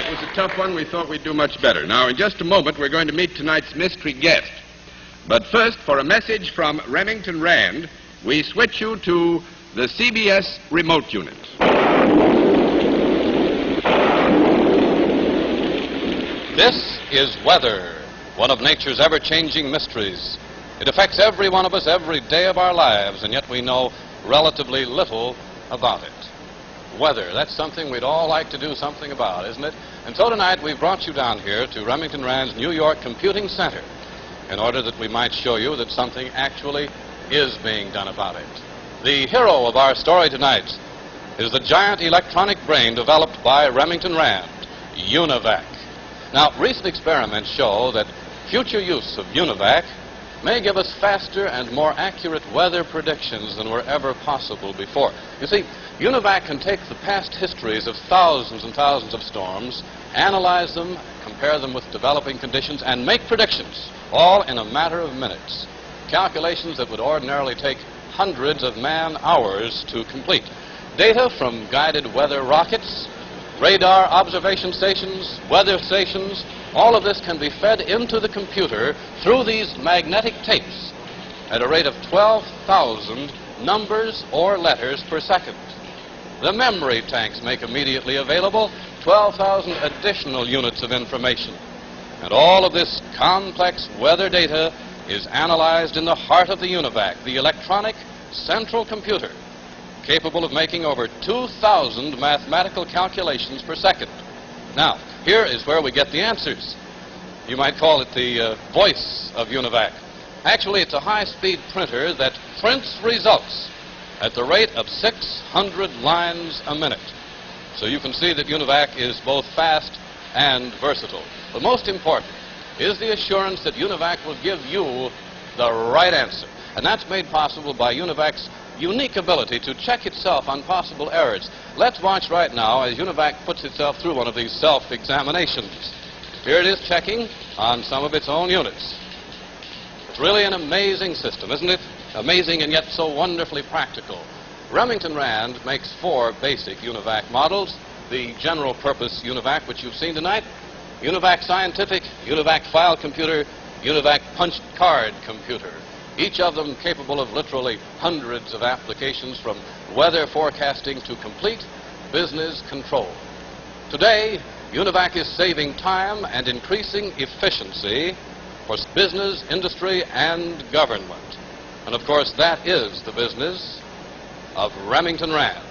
it was a tough one. We thought we'd do much better. Now, in just a moment, we're going to meet tonight's mystery guest. But first, for a message from Remington Rand, we switch you to the CBS remote unit. This is weather, one of nature's ever-changing mysteries. It affects every one of us every day of our lives, and yet we know relatively little about it. Weather, that's something we'd all like to do something about, isn't it? And so tonight we've brought you down here to Remington Rand's New York Computing Center in order that we might show you that something actually is being done about it. The hero of our story tonight is the giant electronic brain developed by Remington Rand, Univac. Now, recent experiments show that future use of Univac may give us faster and more accurate weather predictions than were ever possible before. You see, Univac can take the past histories of thousands and thousands of storms, analyze them, compare them with developing conditions, and make predictions, all in a matter of minutes. Calculations that would ordinarily take hundreds of man-hours to complete. Data from guided weather rockets, radar observation stations, weather stations, all of this can be fed into the computer through these magnetic tapes at a rate of 12,000 numbers or letters per second. The memory tanks make immediately available 12,000 additional units of information. And all of this complex weather data is analyzed in the heart of the Univac, the electronic central computer, capable of making over 2,000 mathematical calculations per second. Now, here is where we get the answers. You might call it the voice of Univac. Actually, it's a high-speed printer that prints results at the rate of 600 lines a minute. So you can see that Univac is both fast and versatile. But most important is the assurance that Univac will give you the right answer. And that's made possible by Univac's unique ability to check itself on possible errors. Let's watch right now as Univac puts itself through one of these self-examinations. Here it is checking on some of its own units. It's really an amazing system, isn't it? Amazing and yet so wonderfully practical. Remington Rand makes 4 basic Univac models. The general purpose Univac, which you've seen tonight, Univac Scientific, Univac File Computer, Univac Punched Card Computer. Each of them capable of literally hundreds of applications, from weather forecasting to complete business control. Today, Univac is saving time and increasing efficiency for business, industry, and government. And of course, that is the business of Remington Rand.